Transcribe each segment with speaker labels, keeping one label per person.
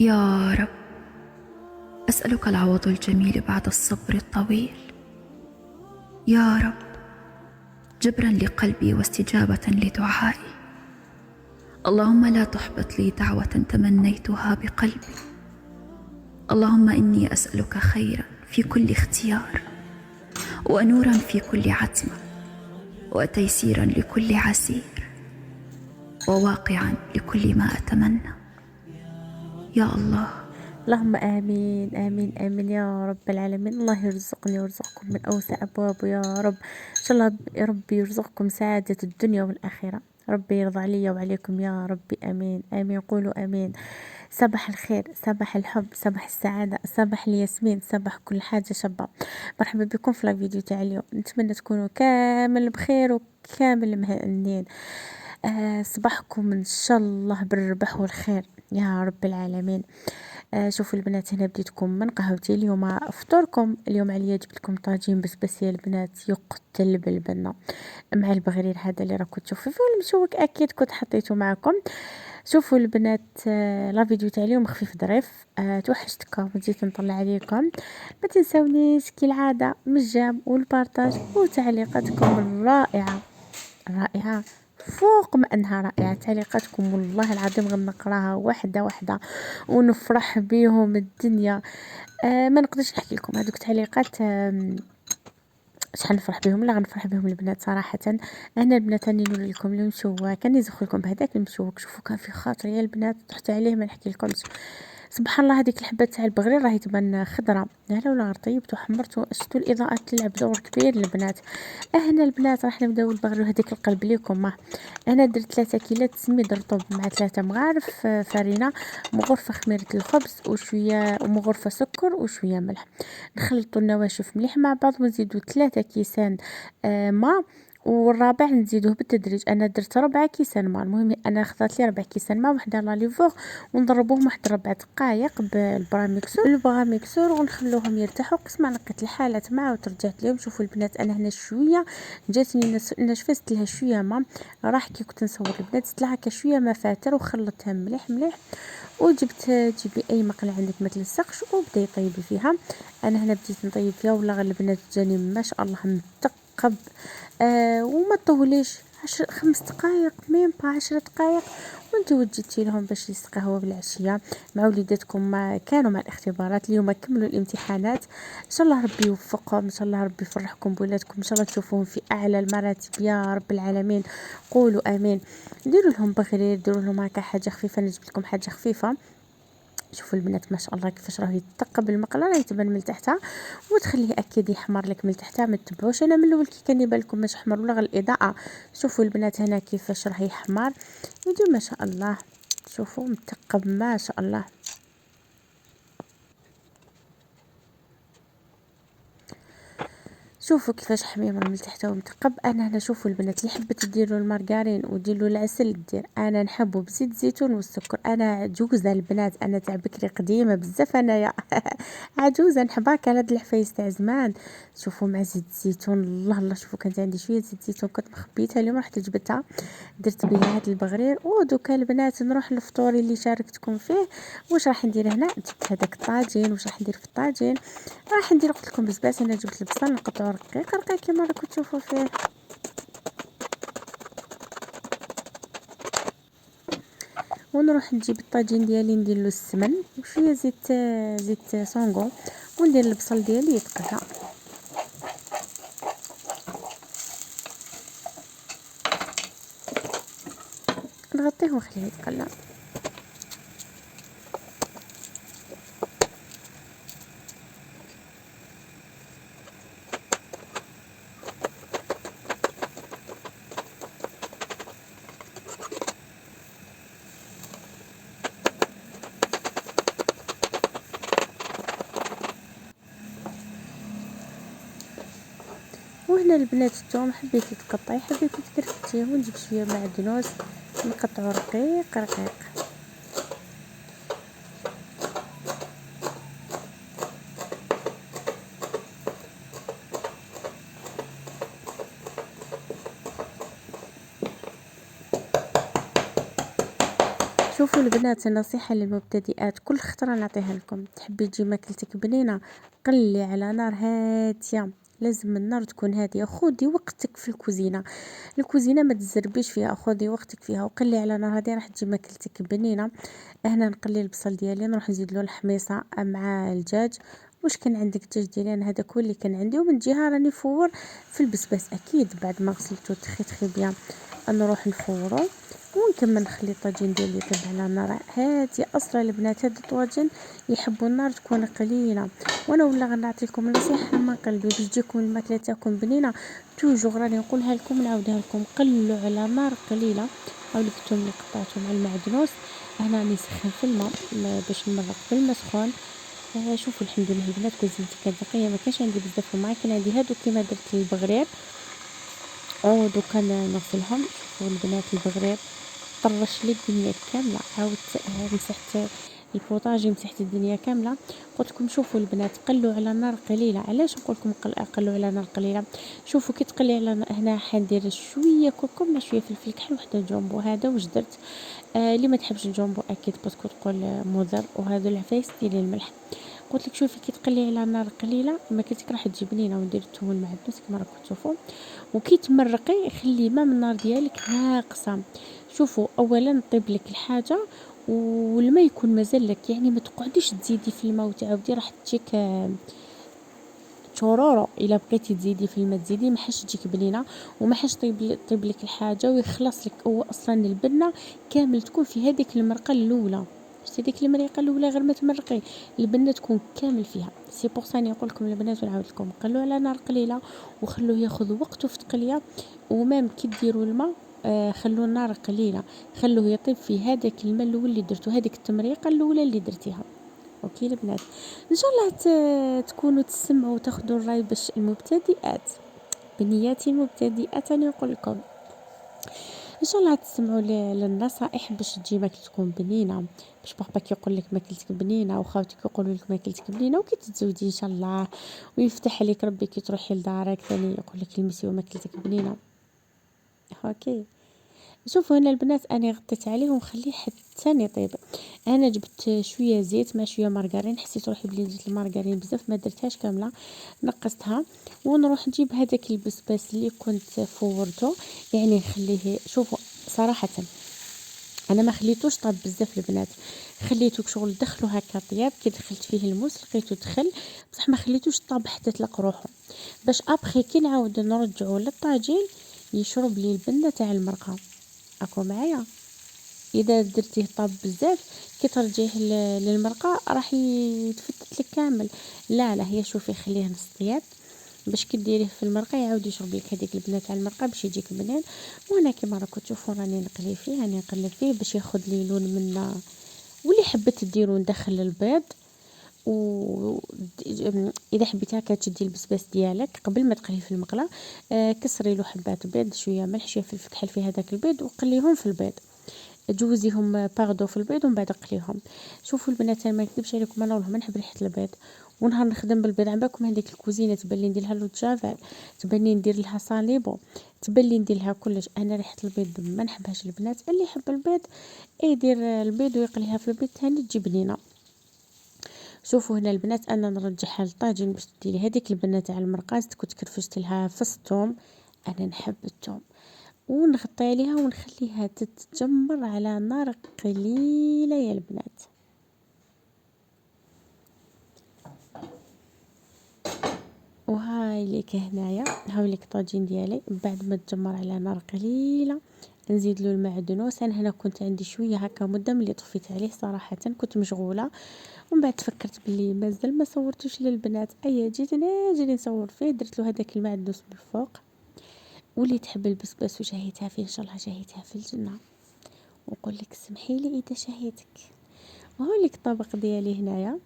Speaker 1: يا رب، أسألك العوض الجميل بعد الصبر الطويل. يا رب، جبرا لقلبي واستجابة لدعائي. اللهم لا تحبط لي دعوة تمنيتها بقلبي. اللهم إني أسألك خيرا في كل اختيار، ونورا في كل عتمة، وتيسيرا لكل عسير، وواقعا لكل ما أتمنى. يا الله.
Speaker 2: اللهم آمين آمين آمين يا رب العالمين. الله يرزقني ويرزقكم من أوسع أبوابه يا رب. إن شاء الله يا رب يرزقكم سعادة الدنيا والآخرة. ربي يرضى علي وعليكم يا ربي. آمين آمين. قولوا آمين. صباح الخير، صباح الحب، صباح السعادة، صباح الياسمين، صباح كل حاجة شابة. مرحبا بكم في الفيديو تاع اليوم. نتمنى تكونوا كامل بخير وكامل مهنيين. صباحكم إن شاء الله بالربح والخير يا رب العالمين. شوفوا البنات، هنا بديتكم من قهوتي. اليوم فطوركم. اليوم عليا جبت لكم طاجين بسباسيه البنات يقتل بالبنه مع البغرير هذا اللي راكم تشوفوا فيه المشوك، اكيد كنت حطيته معكم. شوفوا البنات، لا فيديو تاع اليوم خفيف ظريف. توحشتكم وجيت نطلع عليكم. ما تنساونيش كالعاده من الجام والبارطاج وتعليقاتكم الرائعه رائعة فوق ما أنها رائعة. تعليقاتكم والله العظيم غنقراها واحدة واحدة ونفرح بيهم الدنيا. ما نقدرش نحكي لكم هذوك تعليقات. شحال نفرح بهم، لا غنفرح بهم البنات صراحة. أنا البنات راني نوري لكم المشوك، كان يزخ لكم بهذاك المشوك. شوفوا كان في خاطري يا البنات، طحت عليه ما نحكي لكمش. سبحان الله، هذيك الحبه تاع البغرير راهي تبان خضره، لا ولا غير طيبت وحمرت. شفتوا الاضاءه تلعب دور كبير البنات. هنا البنات راح نبداو البغرير. هذيك القلب ليكم. انا درت 3 كيلات سميد رطب مع 3 مغارف فرينه، مغرفه خميره الخبز وشويه ومغرفه سكر وشويه ملح. نخلطوا النواشف مليح مع بعض ونزيدوا 3 كيسان ماء، والرابع نزيدوه بالتدريج. انا درت ربع كيسان ماء. المهم انا خذت لي ربع كيسان ماء وحده لا ليفور، ونضربوهم واحد 4 دقائق بالبراميكسور ونخلوهم يرتاحوا. قسما نقيت الحالات معاه وترجعت لهم. شوفوا البنات، انا هنا شويه جاتني ناشفه، زدت لها شويه ما راح كي كنت نصور البنات، زدت لها شويه ما فاتر وخلطتها مليح مليح. وجبت جيبي اي مقله عندك مثل السقش وبداي طيبي فيها. انا هنا بديت نطيب فيها والله غير البنات جاني ما شاء الله متقب. وما طوليش 5 دقائق ميم با 10 دقائق، وانتو وجدتي لهم باش يسقهوا بالعشيه مع وليداتكم. ما كانوا مع الاختبارات اليوم، كملوا الامتحانات. ان شاء الله ربي يوفقهم، ان شاء الله ربي يفرحكم بولادكم، ان شاء الله تشوفوهم في اعلى المراتب يا رب العالمين. قولوا امين. ديروا لهم بغرير، ديروا لهم هكا حاجه خفيفه. نجيب لكم حاجه خفيفه. شوفوا البنات ما شاء الله كيفاش راه يتقب المقله، راه تبان من تحتها وتخليه اكيد يحمر لك من تحتها. ما تتبعوش انا من الاول كي كان يبان لكم مش احمر ولا غير الاضاءه. شوفوا البنات هنا كيفاش راه يحمر يجي ما شاء الله. شوفوا متقب ما شاء الله. شوفوا كيفاش حميمر من تحت ومتقب. انا هنا شوفوا البنات اللي حبت ديروا المارغرين وديروا العسل دير، انا نحبه بزيت الزيتون والسكر. انا عجوزه البنات، انا تاع بكري قديمه بزاف انايا عجوزه نحبها. كان هاد الحفايس تاع زمان. شوفوا مع زيت الزيتون الله الله. شوفوا كانت عندي شويه زيت الزيتون كنت مخبيتها، اليوم رحت جبتها درت بها هاد البغرير. ودوكا البنات نروح للفطوري اللي شاركتكم فيه. واش راح ندير هنا؟ جبت هذاك الطاجين. واش راح ندير في الطاجين؟ راح ندير قلت لكم بزاف. انا جبت البصل نقطعو رقيق رقيق كما راكم تشوفوا فيه. ونروح نجيب الطاجين ديالي ندير له السمن وشويه زيت سونغو، وندير البصل ديالي يتقلى. نغطيه ونخليه يتقلى. وهنا البنات الثوم حبيتي تقطعي حبيتي تكرفتيه، ونجيب شويه معدنوس نقطعو رقيق رقيق. شوفوا شوفوا البنات، نصيحة للمبتدئات، كل خطرة نعطيها لكم. تحبي تجي ماكلتك بنينة، قلي على نار هادية، لازم النار تكون هادية. خذي وقتك في الكوزينة، الكوزينة ما تزربيش فيها، خذي وقتك فيها وقلي على نار هادية، راح تجي ماكلتك بنينة. هنا نقلي البصل ديالي، نروح نزيد له الحميصة مع الدجاج. واش كان عندك الدجاج ديالي؟ انا هذاك هو اللي كان عندي. ومن جهة راني فور في البسباس اكيد بعد ما غسلته تخي بيان، نروح نفورو ونكمل نخلي الطاجين ديالي يطيب على نار هاديه. اصلا البنات هاد الطواجن يحبوا النار تكون قليله، وانا ولا غنعطيكم نصيحه من قلبي باش تجيكم الماكله تاعكم بنينه. توجور راني نقولها لكم ونعاودها لكم، قلوا على نار قليله. هاو لك الثوم اللي قطعته مع المعدنوس. هنا راني نسخن في الماء باش نمرق في الماء سخون. شوفوا الحمد لله البنات كوزينتي كانت نقيه، ما كانش عندي بزاف الماء، كان عندي هادو كيما درت البغرير. دوكا نغسلهم. شوفوا البنات البغرير طرش لي الدنيا كامله، عاودت مسحت البوطاجي، مسحت الدنيا كامله. قلت لكم شوفوا البنات قلوا على نار قليله. علاش نقول لكم قلوا على نار قليله؟ شوفوا كي تقلي على هنا حندير شويه كركم مع شويه فلفل كحل وحده جامبو. هذا واش درت. اللي ما تحبش الجامبو اكيد باسكو تقول مضر. وهذا العفايس ديالي الملح. قلت لك شوفي كي تقلي على نار قليله ماكلتك راح تجي بنينه. وندير الثوم المعدنوس كما راكم تشوفوا. وكي تمرقي خلي ما من النار ديالك ناقصه. شوفوا اولا طيب لك الحاجه والماء يكون مازال لك، يعني ما تقعديش تزيدي في الماء وتعاودي راح تجيك شورورو. الا بقيتي تزيدي في الماء تزيدي ما حاش تجيك بنينه، وما حاش طيب لك الحاجه ويخلص لك. هو اصلا البنه كامل تكون في هذيك المرقه الاولى. شتي ديك المريقه الاولى غير ما تمرقي البنه تكون كامل فيها. سي بور سا نقول لكم البنات ونعاود لكم قلوا على نار قليله وخلوه ياخذ وقته في التقليه. ومام كي ديروا الماء خلوا النار قليله، خلوه يطيب في هذاك الماء الاول اللي درتو، هذيك التمريقه الاولى اللي درتيها. اوكي البنات، ان شاء الله تكونوا تسمعوا وتاخذوا الراي باش المبتدئات، بنياتي المبتدئات انا نقول لكم ان شاء الله تسمعوا للنصائح باش تجي ماكلتكم بنينه، باش باباك يقول لك ماكلتك بنينه وخاوتك يقولوا لك ماكلتك بنينه، وكي تتزوجي ان شاء الله ويفتح عليك ربي كي تروحي لدارك ثاني يقول لك المسيو ماكلتك بنينه. اوكي شوفوا هنا البنات انا غطيت عليه ونخليه حتى يطيب. انا جبت شويه زيت مع شويه مارغرين، حسيت روحي بلي درت المارغرين بزاف ما درتهاش كامله، نقصتها. ونروح نجيب هذاك البسباس اللي كنت فورته، يعني نخليه. شوفوا صراحه انا ما خليتوش طاب بزاف البنات، خليته شغل دخلو هكا طياب. كي دخلت فيه الموس لقيته دخل بصح ما خليتوش طاب حتى تلق روحه، باش ابخي كي نعاود نرجعو للطاجين يشرب لي البنه تاع المرقه. اكو معايا؟ اذا درتيه طاب بزاف كي ترجعيه للمرقه راح يتفتت لك كامل. لا لا، هي شوفي خليه نص طياب باش كي ديريه في المرقه يعاود يشرب لك هذيك البنه تاع المرقه باش يجيك بنين. وانا كيما راكم تشوفوا راني نقلي فيه، راني نقلب فيه باش ياخذ لي لون من. واللي حبيت ديروا ندخل البيض. و اذا حبيتي هكا تشدي البسباس ديالك قبل ما تقليه في المقله، كسري له حبات بيض، شويه ملح، شويه فلفل كحل في هذاك البيض وقليهم في البيض. جوزيهم باردو في البيض ومن بعد قليهم. شوفوا البنات انا ما نكذبش عليكم، انا والله ما نحب ريحه البيض، ونهار نخدم بالبيض عم بالكم هذيك الكوزينه تبان لي ندير لها لو جافيل، تبان لي ندير لها صاليبو، تبان لي ندير لها كلش. انا ريحه البيض ما نحبهاش البنات. اللي يحب البيض يدير البيض ويقليها في البيض ثاني تجي بنينه. شوفوا هنا البنات انا نرجعها للطاجين باش ديري هذيك البنه تاع المرقاز كنت كرفشت لها فص الثوم. انا نحب الثوم. ونغطي عليها ونخليها تتجمر على نار قليله يا البنات. وهاي ليك هنايا هاو ليك الطاجين ديالي بعد ما تجمر على نار قليله. نزيد له المعدنوس. انا هنا كنت عندي شويه هكا مده ملي طفيت عليه، صراحه كنت مشغوله. ومن بعد تفكرت بلي مازال ما صورتوش للبنات، جيت انا جاني نصور فيه. درت له هذاك المعدنوس من الفوق. واللي تحب البسباس وشهيتها فيه ان شاء الله شهيتها في الجنه. ونقول لك سمحي لي اذا شهيتك. وهو لك الطبق ديالي هنايا.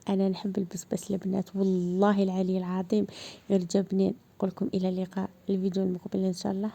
Speaker 2: انا نحب البسباس البنات والله العلي العظيم غير جا بنين. نقول لكم الى اللقاء الفيديو المقبل ان شاء الله.